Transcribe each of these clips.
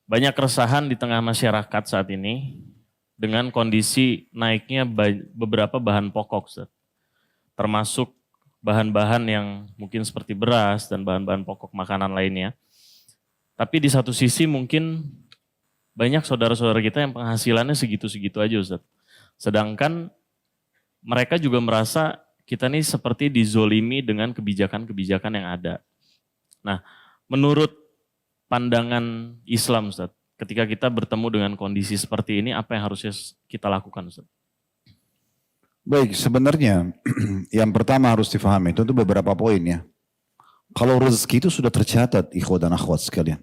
Banyak keresahan di tengah masyarakat saat ini dengan kondisi naiknya beberapa bahan pokok, Ustaz. Termasuk bahan-bahan yang mungkin seperti beras dan bahan-bahan pokok makanan lainnya. Tapi di satu sisi mungkin banyak saudara-saudara kita yang penghasilannya segitu-segitu aja, Ustaz. Sedangkan mereka juga merasa kita nih seperti dizolimi dengan kebijakan-kebijakan yang ada. Nah, menurut pandangan Islam, Ustaz, ketika kita bertemu dengan kondisi seperti ini, apa yang harusnya kita lakukan, Ustaz? Baik, sebenarnya yang pertama harus difahami itu beberapa poin ya. Kalau rezeki itu sudah tercatat, ikhwat dan akhwat sekalian.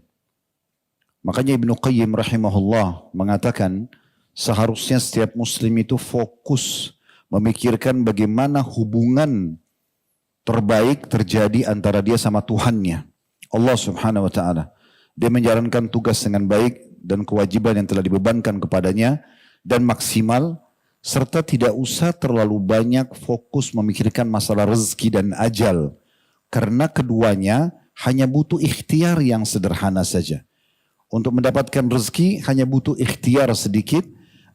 Makanya Ibnu Qayyim rahimahullah mengatakan seharusnya setiap muslim itu fokus memikirkan bagaimana hubungan terbaik terjadi antara dia sama Tuhannya, Allah subhanahu wa ta'ala. Dia menjalankan tugas dengan baik dan kewajiban yang telah dibebankan kepadanya dan maksimal, serta tidak usah terlalu banyak fokus memikirkan masalah rezeki dan ajal. Karena keduanya hanya butuh ikhtiar yang sederhana saja. Untuk mendapatkan rezeki hanya butuh ikhtiar sedikit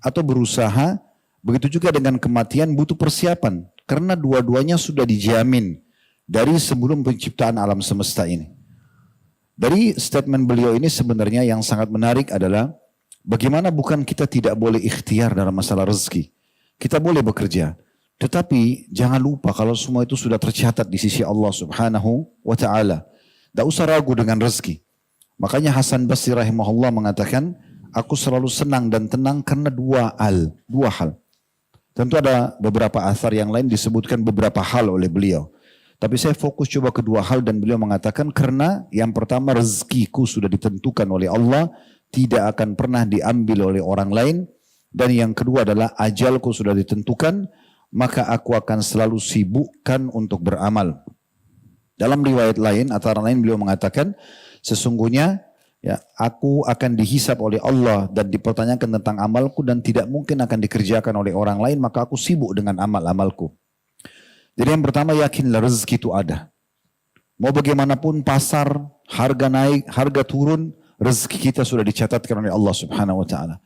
atau berusaha. Begitu juga dengan kematian butuh persiapan. Karena dua-duanya sudah dijamin dari sebelum penciptaan alam semesta ini. Dari statement beliau ini sebenarnya yang sangat menarik adalah bagaimana bukan kita tidak boleh ikhtiar dalam masalah rezeki. Kita boleh bekerja. Tetapi jangan lupa kalau semua itu sudah tercatat di sisi Allah subhanahu wa ta'ala. Tidak usah ragu dengan rezeki. Makanya Hasan Basri rahimahullah mengatakan, aku selalu senang dan tenang karena dua hal. Tentu ada beberapa athar yang lain disebutkan beberapa hal oleh beliau. Tapi saya fokus coba kedua hal dan beliau mengatakan karena yang pertama rezekiku sudah ditentukan oleh Allah, tidak akan pernah diambil oleh orang lain. Dan yang kedua adalah ajalku sudah ditentukan, maka aku akan selalu sibukkan untuk beramal. Dalam riwayat lain, antara lain beliau mengatakan, sesungguhnya ya, aku akan dihisap oleh Allah dan dipertanyakan tentang amalku dan tidak mungkin akan dikerjakan oleh orang lain, maka aku sibuk dengan amal-amalku. Jadi yang pertama yakinlah rezeki itu ada. Mau bagaimanapun pasar, harga naik, harga turun, rezeki kita sudah dicatatkan oleh Allah subhanahu wa ta'ala.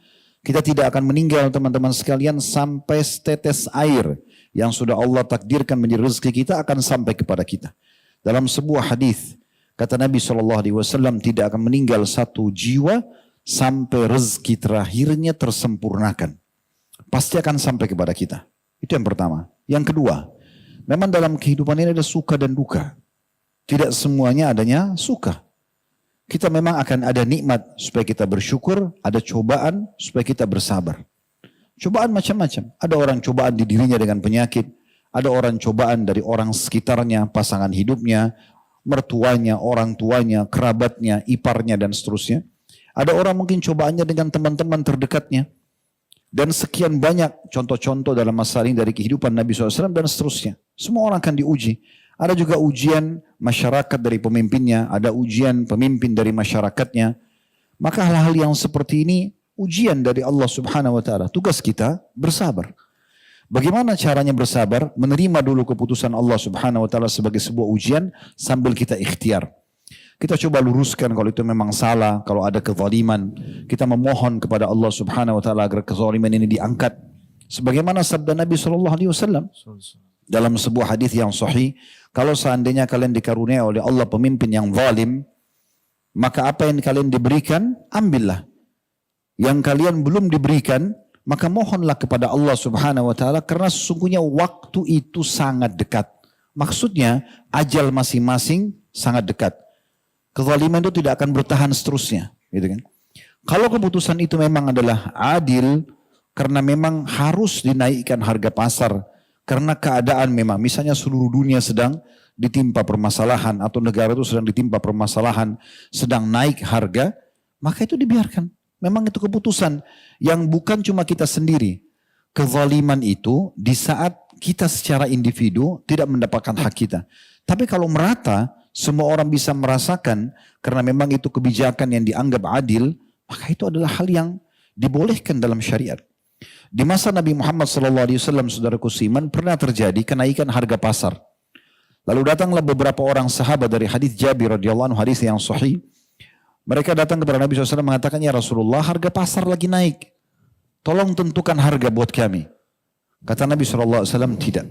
Kita tidak akan meninggal teman-teman sekalian sampai setetes air yang sudah Allah takdirkan menjadi rezeki kita akan sampai kepada kita. Dalam sebuah hadis kata Nabi SAW tidak akan meninggal satu jiwa sampai rezeki terakhirnya tersempurnakan. Pasti akan sampai kepada kita. Itu yang pertama. Yang kedua, memang dalam kehidupan ini ada suka dan duka. Tidak semuanya adanya suka. Kita memang akan ada nikmat supaya kita bersyukur, ada cobaan supaya kita bersabar. Cobaan macam-macam. Ada orang cobaan di dirinya dengan penyakit, ada orang cobaan dari orang sekitarnya, pasangan hidupnya, mertuanya, orang tuanya, kerabatnya, iparnya dan seterusnya. Ada orang mungkin cobaannya dengan teman-teman terdekatnya. Dan sekian banyak contoh-contoh dalam masalah ini dari kehidupan Nabi SAW dan seterusnya. Semua orang akan diuji. Ada juga ujian masyarakat dari pemimpinnya, ada ujian pemimpin dari masyarakatnya. Maka hal-hal yang seperti ini ujian dari Allah subhanahu wa ta'ala. Tugas kita bersabar. Bagaimana caranya bersabar? Menerima dulu keputusan Allah subhanahu wa ta'ala sebagai sebuah ujian sambil kita ikhtiar. Kita coba luruskan kalau itu memang salah, kalau ada kezaliman. Kita memohon kepada Allah subhanahu wa ta'ala agar kezaliman ini diangkat. Sebagaimana sabda Nabi SAW dalam sebuah hadis yang sahih, kalau seandainya kalian dikaruniai oleh Allah pemimpin yang zalim, maka apa yang kalian diberikan, ambillah. Yang kalian belum diberikan, maka mohonlah kepada Allah subhanahu wa ta'ala karena sesungguhnya waktu itu sangat dekat. Maksudnya ajal masing-masing sangat dekat. Kezaliman itu tidak akan bertahan seterusnya. Gitu kan? Kalau keputusan itu memang adalah adil, karena memang harus dinaikkan harga pasar, karena keadaan memang misalnya seluruh dunia sedang ditimpa permasalahan atau negara itu sedang ditimpa permasalahan, sedang naik harga, maka itu dibiarkan. Memang itu keputusan yang bukan cuma kita sendiri. Kezaliman itu di saat kita secara individu tidak mendapatkan hak kita. Tapi kalau merata, semua orang bisa merasakan karena memang itu kebijakan yang dianggap adil, maka itu adalah hal yang dibolehkan dalam syariat. Di masa Nabi Muhammad SAW, saudaraku seiman, pernah terjadi kenaikan harga pasar. Lalu datanglah beberapa orang sahabat dari hadis Jabir radhiyallahu anhu, hadis yang sahih. Mereka datang kepada Nabi SAW mengatakan, ya Rasulullah, harga pasar lagi naik. Tolong tentukan harga buat kami. Kata Nabi SAW, tidak.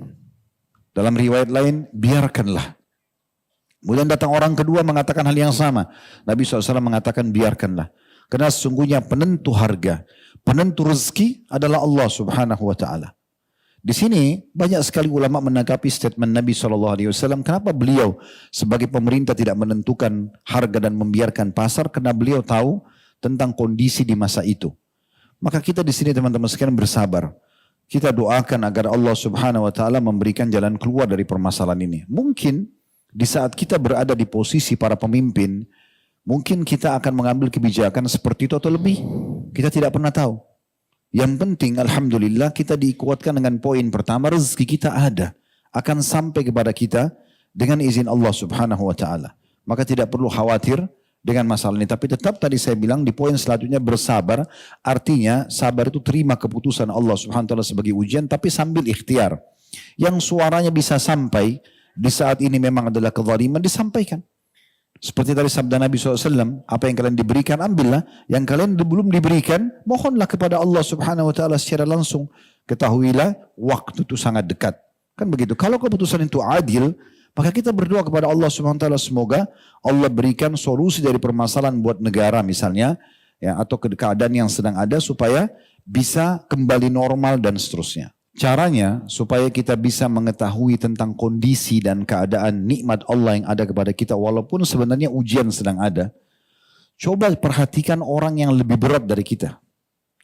Dalam riwayat lain, biarkanlah. Kemudian datang orang kedua mengatakan hal yang sama. Nabi SAW mengatakan biarkanlah. Karena sesungguhnya penentu harga, penentu rezeki adalah Allah Subhanahu wa Ta'ala. Di sini banyak sekali ulama menanggapi statement Nabi SAW. Kenapa beliau sebagai pemerintah tidak menentukan harga dan membiarkan pasar? Karena beliau tahu tentang kondisi di masa itu. Maka kita di sini teman-teman sekalian bersabar. Kita doakan agar Allah Subhanahu wa Ta'ala memberikan jalan keluar dari permasalahan ini. Mungkin di saat kita berada di posisi para pemimpin, mungkin kita akan mengambil kebijakan seperti itu atau lebih. Kita tidak pernah tahu. Yang penting alhamdulillah kita dikuatkan dengan poin pertama, rezeki kita ada. Akan sampai kepada kita dengan izin Allah Subhanahu wa Ta'ala. Maka tidak perlu khawatir dengan masalah ini. Tapi tetap tadi saya bilang di poin selanjutnya bersabar. Artinya sabar itu terima keputusan Allah Subhanahu wa Ta'ala sebagai ujian tapi sambil ikhtiar. Yang suaranya bisa sampai di saat ini memang adalah kezaliman, disampaikan. Seperti tadi sabda Nabi SAW, apa yang kalian diberikan ambillah, yang kalian belum diberikan mohonlah kepada Allah Subhanahu wa Ta'ala secara langsung. Ketahuilah waktu itu sangat dekat. Kan begitu. Kalau keputusan itu adil, maka kita berdoa kepada Allah Subhanahu wa Ta'ala semoga Allah berikan solusi dari permasalahan buat negara misalnya, ya, atau keadaan yang sedang ada supaya bisa kembali normal dan seterusnya. Caranya supaya kita bisa mengetahui tentang kondisi dan keadaan nikmat Allah yang ada kepada kita walaupun sebenarnya ujian sedang ada. Coba perhatikan orang yang lebih berat dari kita.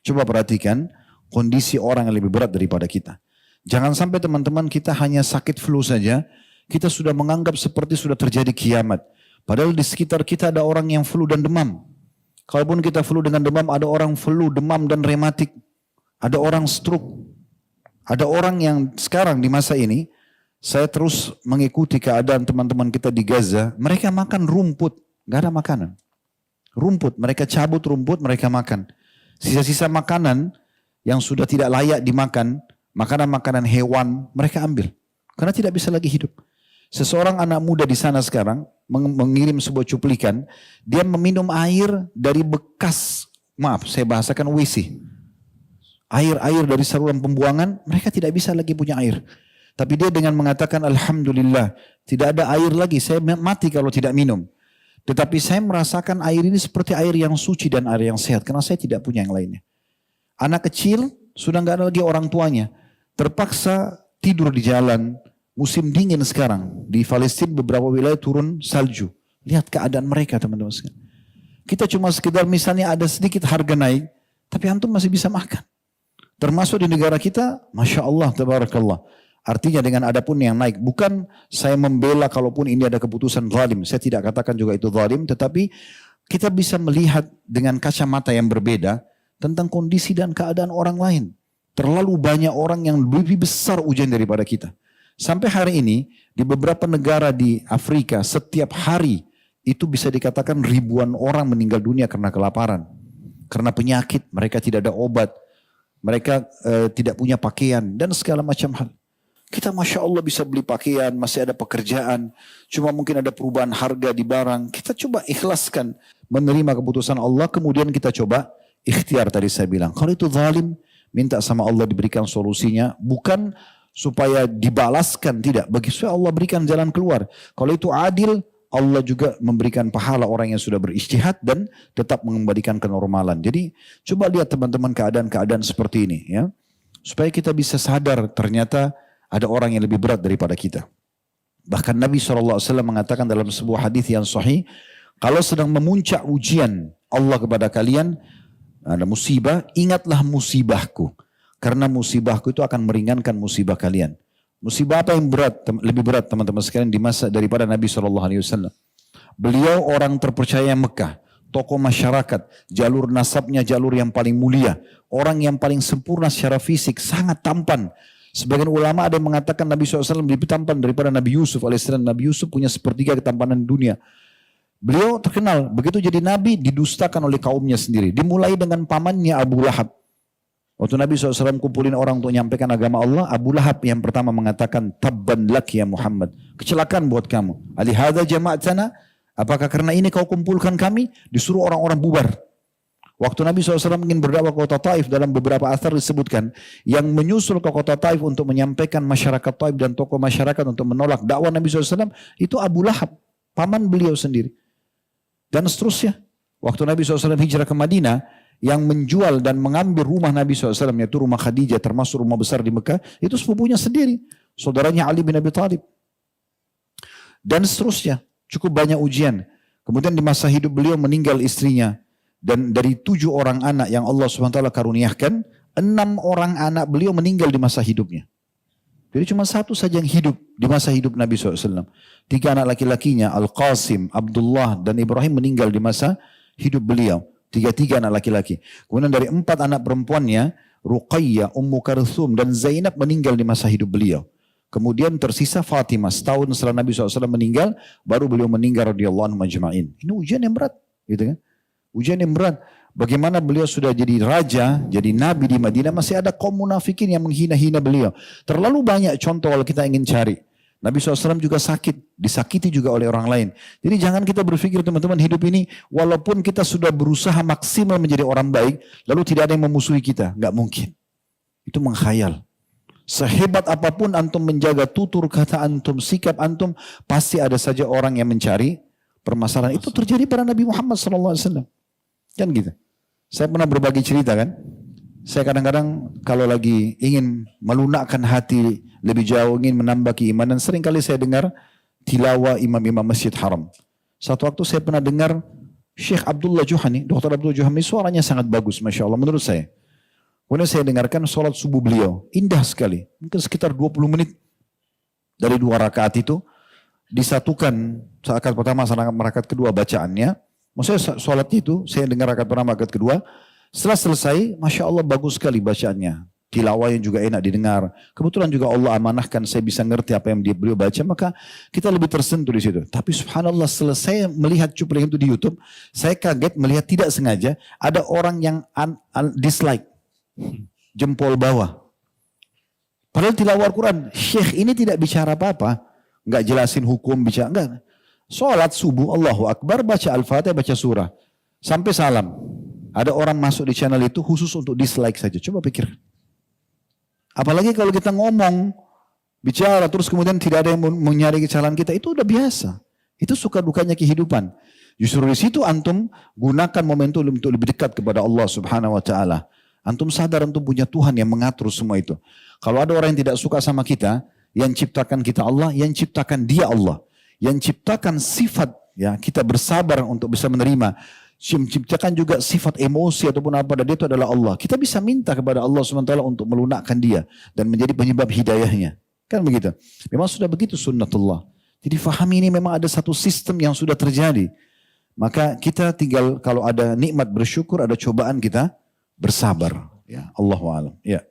Coba perhatikan kondisi orang yang lebih berat daripada kita. Jangan sampai teman-teman kita hanya sakit flu saja, kita sudah menganggap seperti sudah terjadi kiamat. Padahal di sekitar kita ada orang yang flu dan demam. Kalaupun kita flu dengan demam, ada orang flu, demam dan rematik. Ada orang stroke. Ada orang yang sekarang di masa ini, saya terus mengikuti keadaan teman-teman kita di Gaza, mereka makan rumput, gak ada makanan. Rumput, mereka cabut rumput, mereka makan. Sisa-sisa makanan yang sudah tidak layak dimakan, makanan-makanan hewan, mereka ambil. Karena tidak bisa lagi hidup. Seseorang anak muda di sana sekarang mengirim sebuah cuplikan, dia meminum air dari bekas, maaf saya bahasakan WC. Air-air dari saluran pembuangan, mereka tidak bisa lagi punya air. Tapi dia dengan mengatakan, Alhamdulillah, tidak ada air lagi, saya mati kalau tidak minum. Tetapi saya merasakan air ini seperti air yang suci dan air yang sehat, karena saya tidak punya yang lainnya. Anak kecil, sudah nggak ada lagi orang tuanya. Terpaksa tidur di jalan, musim dingin sekarang. Di Palestina beberapa wilayah turun salju. Lihat keadaan mereka teman-teman sekalian. Kita cuma sekedar misalnya ada sedikit harga naik, tapi antum masih bisa makan. Termasuk di negara kita, Masya Allah, Tabarakallah. Artinya dengan adapun yang naik. Bukan saya membela kalaupun ini ada keputusan zalim. Saya tidak katakan juga itu zalim. Tetapi kita bisa melihat dengan kacamata yang berbeda tentang kondisi dan keadaan orang lain. Terlalu banyak orang yang lebih besar ujian daripada kita. Sampai hari ini di beberapa negara di Afrika setiap hari itu bisa dikatakan ribuan orang meninggal dunia karena kelaparan. Karena penyakit, mereka tidak ada obat. Mereka tidak punya pakaian dan segala macam hal. Kita Masya Allah bisa beli pakaian, masih ada pekerjaan. Cuma mungkin ada perubahan harga di barang. Kita coba ikhlaskan menerima keputusan Allah. Kemudian kita coba ikhtiar tadi saya bilang. Kalau itu zalim, minta sama Allah diberikan solusinya. Bukan supaya dibalaskan, tidak. Bagi supaya Allah berikan jalan keluar. Kalau itu adil, Allah juga memberikan pahala orang yang sudah berijtihad dan tetap mengembalikan kenormalan. Jadi coba lihat teman-teman keadaan-keadaan seperti ini ya. Supaya kita bisa sadar ternyata ada orang yang lebih berat daripada kita. Bahkan Nabi SAW mengatakan dalam sebuah hadis yang sahih, kalau sedang memuncak ujian Allah kepada kalian, ada musibah, ingatlah musibahku. Karena musibahku itu akan meringankan musibah kalian. Musibah apa yang berat, lebih berat teman-teman sekalian di masa daripada Nabi SAW. Beliau orang terpercaya Mekah, tokoh masyarakat, jalur nasabnya jalur yang paling mulia, orang yang paling sempurna secara fisik, sangat tampan. Sebagian ulama ada yang mengatakan Nabi SAW lebih tampan daripada Nabi Yusuf alaihissalam. Nabi Yusuf punya sepertiga ketampanan dunia. Beliau terkenal, begitu jadi Nabi didustakan oleh kaumnya sendiri. Dimulai dengan pamannya Abu Lahab. Waktu Nabi SAW kumpulin orang untuk menyampaikan agama Allah, Abu Lahab yang pertama mengatakan, Tabban lak ya Muhammad. Kecelakaan buat kamu. Alihada jama'atana, Apakah karena ini kau kumpulkan kami? Disuruh orang-orang bubar. Waktu Nabi SAW ingin berdakwah ke kota Taif, dalam beberapa athar disebutkan, yang menyusul ke kota Taif untuk menyampaikan masyarakat Taif dan tokoh masyarakat untuk menolak dakwah Nabi SAW, itu Abu Lahab, paman beliau sendiri. Dan seterusnya. Waktu Nabi SAW hijrah ke Madinah, yang menjual dan mengambil rumah Nabi SAW, yaitu rumah Khadijah, termasuk rumah besar di Mekah, itu sepupunya sendiri. Saudaranya Ali bin Abi Thalib. Dan seterusnya. Cukup banyak ujian. Kemudian di masa hidup beliau meninggal istrinya. Dan dari 7 orang anak yang Allah SWT karuniakan, 6 orang anak beliau meninggal di masa hidupnya. Jadi cuma 1 saja yang hidup di masa hidup Nabi SAW. 3 anak laki-lakinya, Al-Qasim, Abdullah, dan Ibrahim meninggal di masa hidup beliau. 3 anak laki-laki. Kemudian dari 4 anak perempuannya, Ruqayyah, Ummu Karthum, dan Zainab meninggal di masa hidup beliau. Kemudian tersisa Fatimah. Setahun setelah Nabi SAW meninggal, baru beliau meninggal radhiyallahu anhu majma'in. Ini ujian yang berat. Gitu kan? Ujian yang berat. Bagaimana beliau sudah jadi raja, jadi nabi di Madinah, masih ada kaum munafikin yang menghina-hina beliau. Terlalu banyak contoh kalau kita ingin cari. Nabi SAW juga sakit, disakiti juga oleh orang lain. Jadi jangan kita berpikir teman-teman hidup ini, walaupun kita sudah berusaha maksimal menjadi orang baik, lalu tidak ada yang memusuhi kita. Nggak mungkin. Itu mengkhayal. Sehebat apapun antum menjaga tutur kata antum, sikap antum, pasti ada saja orang yang mencari permasalahan. Itu terjadi pada Nabi Muhammad SAW. Kan gitu. Saya pernah berbagi cerita kan. Saya kadang-kadang kalau lagi ingin melunakkan hati lebih jauh, ingin menambah keimanan, seringkali saya dengar tilawah imam-imam Masjid Haram. Satu waktu saya pernah dengar Syekh Abdullah Juhani, Dr. Abdullah Juhani, suaranya sangat bagus, Masya Allah menurut saya. Kemudian saya dengarkan sholat subuh beliau. Indah sekali. Mungkin sekitar 20 menit. Dari 2 rakaat itu. Disatukan rakaat pertama sama rakaat kedua bacaannya. Maksudnya sholat itu. Saya dengar rakaat pertama, rakaat kedua. Setelah selesai. Masya Allah bagus sekali bacaannya. Tilawahnya juga enak didengar. Kebetulan juga Allah amanahkan saya bisa ngerti apa yang beliau baca. Maka kita lebih tersentuh di situ. Tapi subhanallah selesai melihat cuplikan itu di YouTube. Saya kaget melihat tidak sengaja. Ada orang yang dislike. Jempol bawah. Padahal tilawah Al-Quran, Syekh ini tidak bicara apa-apa. Enggak jelasin hukum, bicara enggak. Salat subuh, Allahu Akbar, baca Al-Fatihah, baca surah. Sampai salam. Ada orang masuk di channel itu khusus untuk dislike saja. Coba pikir. Apalagi kalau kita ngomong, bicara, terus kemudian tidak ada yang mencari kesalahan kita, itu udah biasa. Itu suka dukanya kehidupan. Justru di situ antum gunakan momentum untuk lebih dekat kepada Allah Subhanahu wa taala. Antum sadar antum punya Tuhan yang mengatur semua itu. Kalau ada orang yang tidak suka sama kita, yang ciptakan kita Allah, yang ciptakan dia Allah. Yang ciptakan sifat, ya kita bersabar untuk bisa menerima. Menciptakan juga sifat emosi ataupun apa, dan dia itu adalah Allah. Kita bisa minta kepada Allah SWT untuk melunakkan dia. Dan menjadi penyebab hidayahnya. Kan begitu. Memang sudah begitu sunnatullah. Jadi fahami ini memang ada satu sistem yang sudah terjadi. Maka kita tinggal kalau ada nikmat bersyukur, ada cobaan kita bersabar. Ya, Allahu a'lam. Ya.